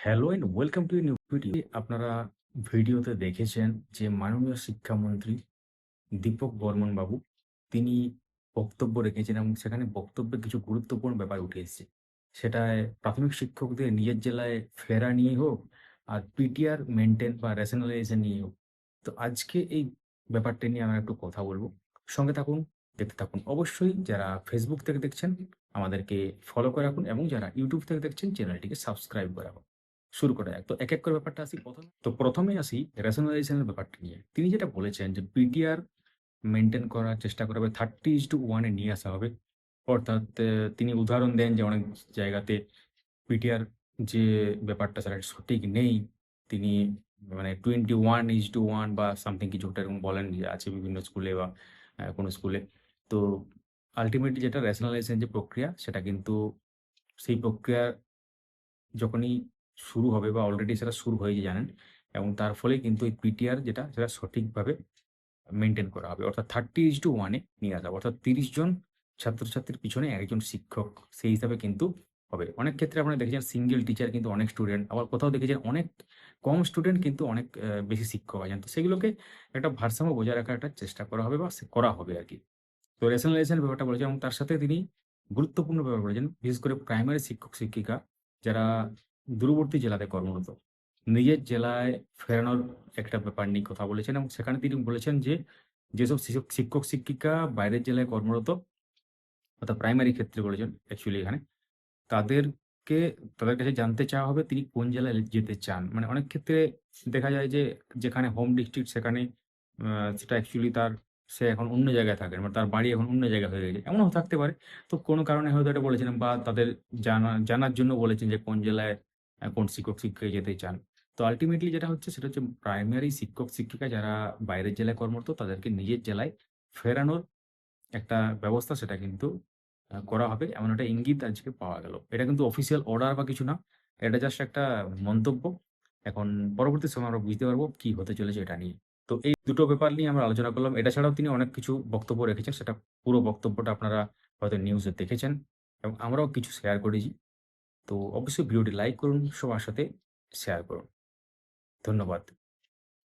Hello and welcome to new video. আপনারা ভিডিওতে দেখেছেন যে মাননীয় শিক্ষামন্ত্রী দীপক বর্মন বাবু তিনি বক্তব্য রেখেছেন এবং সেখানে বক্তব্যে কিছু গুরুত্বপূর্ণ ব্যাপার উঠে এসেছে। সেটায় প্রাথমিক শিক্ষকদের নিজের জেলায় ফেরা নিয়ে হোক আর পিটিআর মেইনটেইন বা রেশনালাইজেশন নিয়ে হোক। তো আজকে এই ব্যাপারটা নিয়ে আমরা একটু কথা বলব। সঙ্গে থাকুন, দেখতে থাকুন। অবশ্যই যারা ফেসবুক থেকে দেখছেন আমাদেরকে ফলো করে রাখুন এবং যারা ইউটিউব থেকে দেখছেন চ্যানেলটিকে সাবস্ক্রাইব করে রাখুন। শুরু করা যাক। তো এক, এক করে ব্যাপারটা আসি ১ম এ আসি রেশনালাইজেশন এর ব্যাপারটা নিয়ে। তিনি যেটা বলেছেন যে পিটিআর মেইনটেইন করার চেষ্টা করা হবে 30:1 এ নিয়ে আসা হবে। অর্থাৎ তিনি উদাহরণ দেন যে অনেক জায়গাতে পিটিআর যে ব্যাপারটা সেটা সঠিক নেই। তিনি মানে 21:1 বা সামথিং কিছু একটা এরকম বলেন যে আছে বিভিন্ন স্কুলে বা কোনো স্কুলে। তো আল্টিমেটলি যেটা রেশনালাইজেশন যে প্রক্রিয়া সেটা কিন্তু সেই প্রক্রিয়া যখনই শুরু হবে বা অলরেডি সেটা শুরু হয়েছে জানেন এবং তার ফলেই কিন্তু এই পিটিআর যেটা সেটা সঠিকভাবে মেইনটেইন করা হবে। অর্থাৎ 30:1 এ নিয়ে আসা হবে। অর্থাৎ ৩০ জন ছাত্রছাত্রীর পিছনে একজন শিক্ষক সেই হিসাবে কিন্তু হবে। অনেক ক্ষেত্রে আপনারা দেখেছেন সিঙ্গেল টিচার কিন্তু অনেক স্টুডেন্ট, আবার কোথাও দেখেছেন অনেক কম স্টুডেন্ট কিন্তু অনেক বেশি শিক্ষক আছেন। তো সেগুলোকে একটা ভারসাম্য বজায় রাখার একটা চেষ্টা করা হবে বা করা হবে আরকি। তো রেশনালাইজেশন ব্যাপারটা বলেছেন এবং তার সাথে তিনি গুরুত্বপূর্ণ ব্যাপার বলেছেন। বিশেষ করে প্রাইমারি শিক্ষক-শিক্ষিকা যারা দূরবর্তী জেলাতে কর্মরত। নিজের জেলায় ফেরানোর একটা ব্যাপার নিয়ে কথা বলেছেন এবং সেখানে তিনি বলেছেন যে, যেসব শিক্ষক-শিক্ষিকা বাইরের জেলায় কর্মরত অর্থাৎ প্রাইমারি ক্ষেত্রে বলেছেন অ্যাকচুয়ালি এখানে। তাদেরকে তাদের কাছে জানতে চাওয়া হবে তিনি কোন জেলায় যেতে চান। মানে অনেক ক্ষেত্রে দেখা যায় যে যেখানে হোম ডিস্ট্রিক্ট সেখানে আ সেটা অ্যাকচুয়ালি সে এখন অন্য জায়গায় থাকেন। মানে তার বাড়ি এখন অন্য জায়গায় হয়ে গেছে। এমনও থাকতে পারে। তো কোনো কারণে হয়তো এটা বলেছিলেন বা তাদের জানার জন্য বলেছেন যে কোন জেলায় কোন শিক্ষক-শিক্ষিকা যেতে চান। তো আল্টিমেটলি যেটা হচ্ছে সেটা হচ্ছে প্রাইমারি শিক্ষক-শিক্ষিকা যারা বাইরের জেলায় কর্মরত তাদেরকে নিজের জেলায় ফেরানোর একটা ব্যবস্থা সেটা কিন্তু করা হবে এমন একটা ইঙ্গিত আজকে পাওয়া গেল। এটা কিন্তু অফিসিয়াল অর্ডার বা কিছু না। এটা জাস্ট একটা মন্তব্য। এখন পরবর্তী সময়ে আমরা বুঝতে পারবো কি হতে চলেছে এটা নিয়ে। তো এই দুটো ব্যাপার নিয়ে আমরা আলোচনা করলাম। এটা ছাড়াও তিনি অনেক কিছু বক্তব্য রেখেছেন। সেটা পুরো বক্তব্যটা আপনারা হয়তো নিউজে দেখেছেন এবং আমরাও কিছু শেয়ার করেছি। তো অবশ্যই ভিডিওটি লাইক করুন, সবার সাথে শেয়ার করুন। ধন্যবাদ।